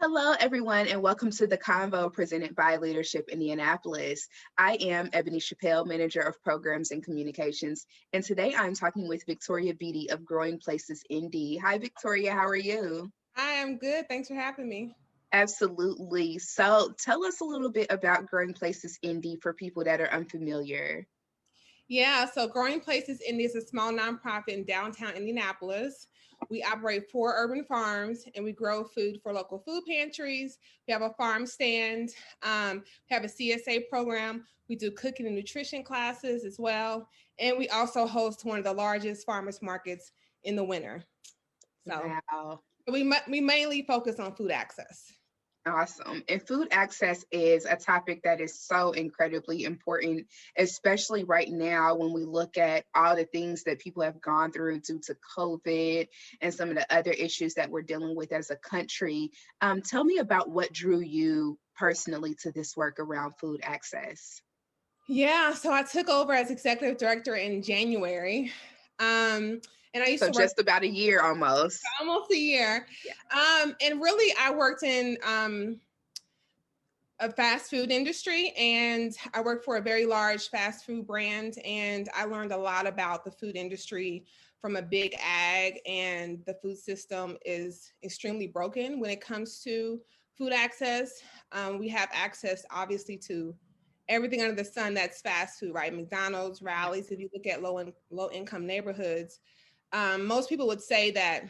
Hello, everyone, and welcome to the Convo presented by Leadership Indianapolis. I am Ebony Chappelle, Manager of Programs and Communications, and today I'm talking with Victoria Beaty of Growing Places Indy. Hi, Victoria, how are you? I am good. Thanks for having me. Absolutely. So, tell us a little bit about Growing Places Indy for people that are unfamiliar. Yeah, so Growing Places Indy is a small nonprofit in downtown Indianapolis. We operate four urban farms and we grow food for local food pantries. We have a farm stand, we have a CSA program. We do cooking and nutrition classes as well. And we also host one of the largest farmers markets in the winter. So Wow. we mainly focus on food access. Awesome. And food access is a topic that is so incredibly important, especially right now when we look at all the things that people have gone through due to COVID and some of the other issues that we're dealing with as a country. Tell me about what drew you personally to this work around food access. Yeah, so I took over as executive director in January. And I used So to work just about a year almost. almost a year. And really, I worked in a fast food industry and I worked for a very large fast food brand. And I learned a lot about the food industry from a big ag, and the food system is extremely broken when it comes to food access. We have access, obviously, to everything under the sun that's fast food, right? McDonald's, rallies. If you look at low income neighborhoods, most people would say that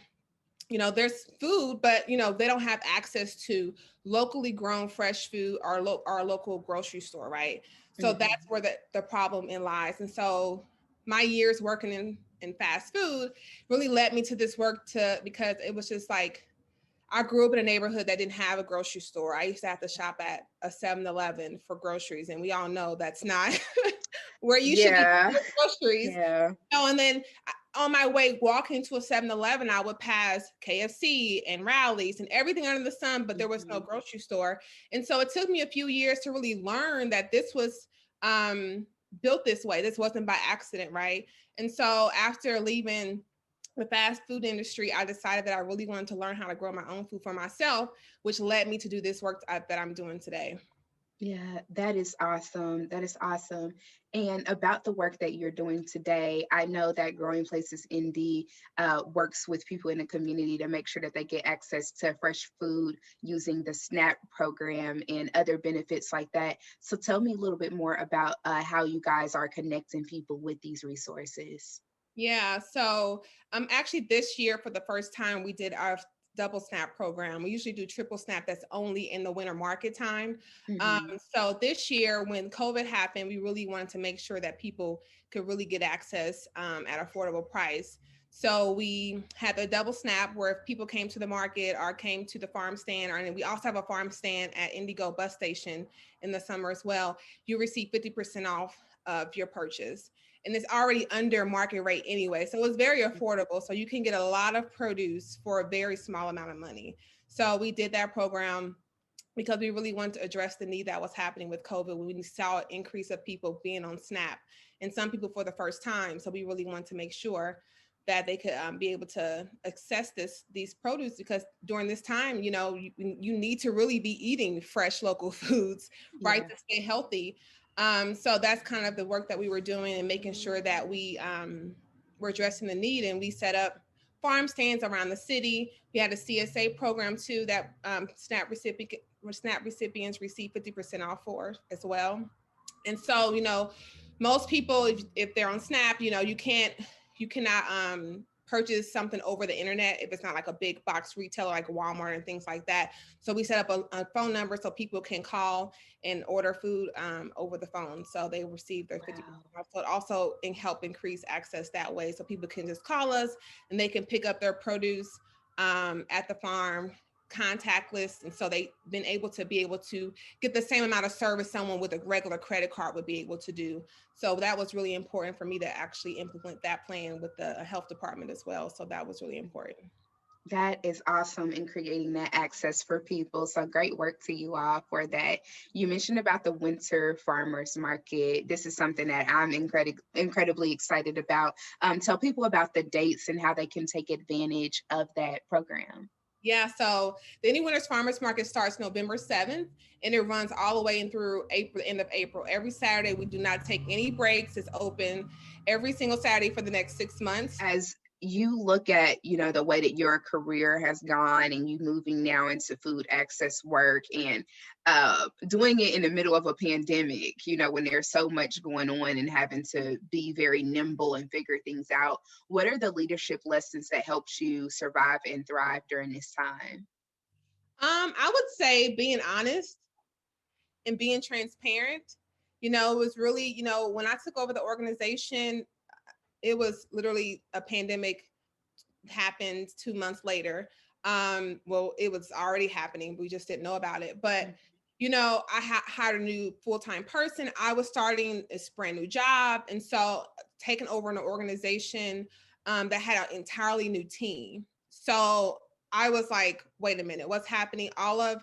there's food, but they don't have access to locally grown fresh food or our local grocery store, right? So that's Mhm. where the problem in lies. And so my years working in fast food really led me to this work because it was just like I grew up in a neighborhood that didn't have a grocery store. I used to have to shop at a 7-Eleven for groceries. And we all know that's not where you should be Yeah. getting groceries. Yeah. And then on my way walking to a 7-Eleven, I would pass KFC and Rallies and everything under the sun, but there was no Mhm. grocery store. And so it took me a few years to really learn that this was built this way. This wasn't by accident, right? And so after leaving the fast food industry, I decided that I really wanted to learn how to grow my own food for myself, which led me to do this work that I'm doing today. Yeah, that is awesome. That is awesome. And about the work that you're doing today, I know that Growing Places Indy works with people in the community to make sure that they get access to fresh food using the SNAP program and other benefits like that. So tell me a little bit more about how you guys are connecting people with these resources. Yeah, so actually this year for the first time we did our double snap program. We usually do triple snap that's only in the winter market time. Um, Hmm. so this year when COVID happened, we really wanted to make sure that people could really get access at affordable price. So we had the double snap where if people came to the market or came to the farm stand, and we also have a farm stand at Indigo bus station in the summer as well, you receive 50% off of your purchase, and it's already under market rate anyway. So it's very affordable. So you can get a lot of produce for a very small amount of money. So we did that program because we really wanted to address the need that was happening with COVID. We saw an increase of people being on SNAP and some people for the first time. So we really wanted to make sure that they could be able to access these produce, because during this time, you need to really be eating fresh local foods, right, Yeah. to stay healthy. So that's kind of the work that we were doing and making sure that we were addressing the need. And we set up farm stands around the city. We had a CSA program too that SNAP recipients receive 50% off for as well. And so, most people, if they're on SNAP, you cannot purchase something over the internet if it's not like a big box retailer like Walmart and things like that. So we set up a phone number so people can call and order food over the phone, so they receive their 50% Wow. off. So it also help increase access that way, so people can just call us and they can pick up their produce at the farm contactless, and so they've been able to get the same amount of service someone with a regular credit card would be able to do. So that was really important for me to actually implement that plan with the health department as well. So that was really important. That is awesome in creating that access for people. So great work to you all for that. You mentioned about the winter farmers market. This is something that I'm incredibly excited about. Tell people about the dates and how they can take advantage of that program. Yeah, so the Indy Winners Farmers Market starts November 7th and it runs all the way in through April, the end of April. Every Saturday, we do not take any breaks. It's open every single Saturday for the next 6 months. As you look at, the way that your career has gone and you moving now into food access work and doing it in the middle of a pandemic, when there's so much going on and having to be very nimble and figure things out, what are the leadership lessons that helped you survive and thrive during this time? I would say being honest and being transparent. It was really, when I took over the organization, it was literally a pandemic happened 2 months later. Well, it was already happening. We just didn't know about it. But I hired a new full-time person. I was starting a brand new job, and so taking over an organization that had an entirely new team. So I was like, wait a minute, what's happening? And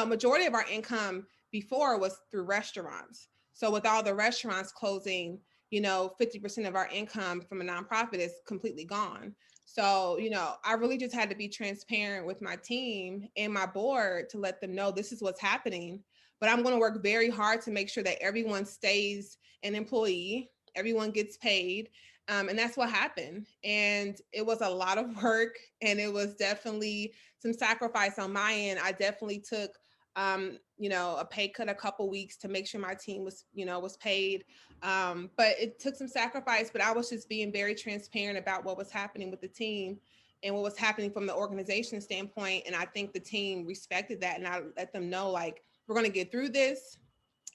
majority of our income before was through restaurants. So with all the restaurants closing, 50% of our income from a nonprofit is completely gone. So, I really just had to be transparent with my team and my board to let them know this is what's happening. But I'm going to work very hard to make sure that everyone stays an employee, everyone gets paid. And that's what happened. And it was a lot of work and it was definitely some sacrifice on my end. I definitely took a pay cut a couple weeks to make sure my team was paid. But it took some sacrifice, but I was just being very transparent about what was happening with the team and what was happening from the organization standpoint. And I think the team respected that. And I let them know, like, we're going to get through this.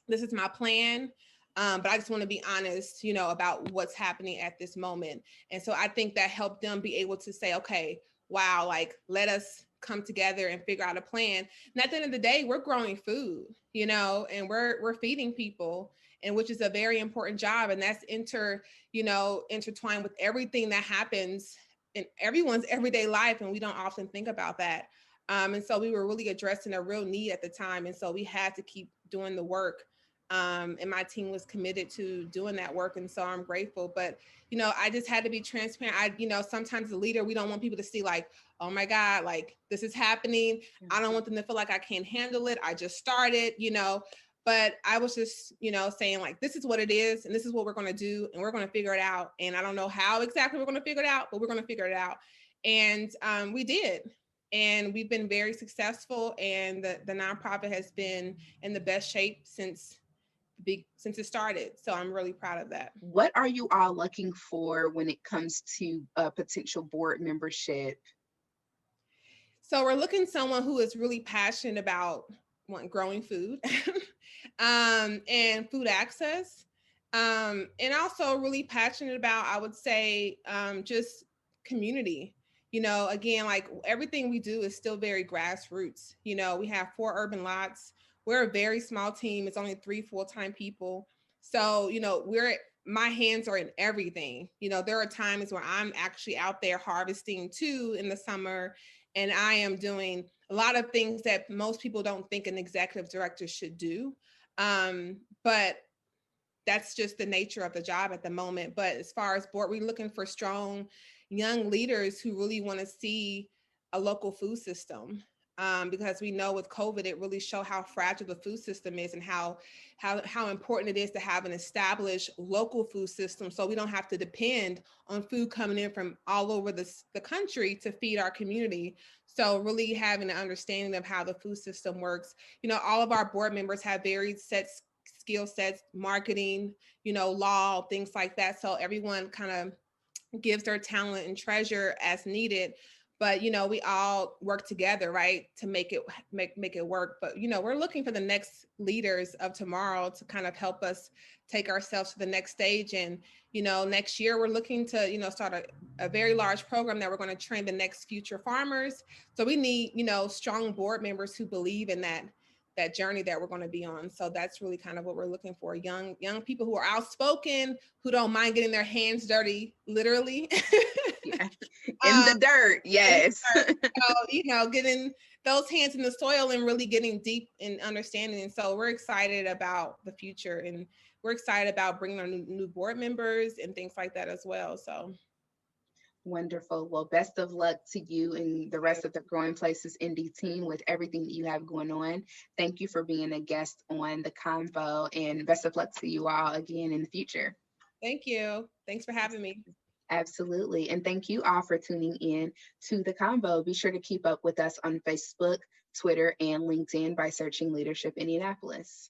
This is my plan. But I just want to be honest, about what's happening at this moment. And so I think that helped them be able to say, okay, wow, like, let us come together and figure out a plan. And at the end of the day, we're growing food, and we're feeding people, and which is a very important job. And that's intertwined with everything that happens in everyone's everyday life. And we don't often think about that. And so we were really addressing a real need at the time. And so we had to keep doing the work. And my team was committed to doing that work. And so I'm grateful. But, I just had to be transparent. Sometimes the leader, we don't want people to see like, oh my God, like this is happening. I don't want them to feel like I can't handle it. I just started, but I was just, saying like, this is what it is. And this is what we're going to do. And we're going to figure it out. And I don't know how exactly we're going to figure it out, but we're going to figure it out. And we did. And we've been very successful. And the nonprofit has been in the best shape since it started. So I'm really proud of that. What are you all looking for when it comes to potential board membership? So we're looking someone who is really passionate about growing food and food access. And also really passionate about, I would say, just community. Again, like everything we do is still very grassroots. We have 4 urban lots. We're a very small team. It's only 3 full-time people. So, my hands are in everything. There are times where I'm actually out there harvesting too in the summer, and I am doing a lot of things that most people don't think an executive director should do. But that's just the nature of the job at the moment. But as far as board, we're looking for strong young leaders who really want to see a local food system. Because we know with COVID, it really showed how fragile the food system is and how important it is to have an established local food system, so we don't have to depend on food coming in from all over the country to feed our community. So really having an understanding of how the food system works. All of our board members have varied skill sets, marketing, law, things like that. So everyone kind of gives their talent and treasure as needed. But we all work together, right, to make it work. But we're looking for the next leaders of tomorrow to kind of help us take ourselves to the next stage. And next year we're looking to start a very large program that we're going to train the next future farmers. So we need strong board members who believe in that journey that we're going to be on. So that's really kind of what we're looking for. Young people who are outspoken, who don't mind getting their hands dirty, literally. Yeah. In the dirt, yes. So, getting those hands in the soil and really getting deep in understanding. And so we're excited about the future, and we're excited about bringing our new board members and things like that as well. So Wonderful. Well, best of luck to you and the rest of the Growing Places Indie team with everything that you have going on. Thank you for being a guest on the Convo, and best of luck to you all again in the future. Thank you. Thanks for having me. Absolutely. And thank you all for tuning in to the Convo. Be sure to keep up with us on Facebook, Twitter, and LinkedIn by searching Leadership Indianapolis.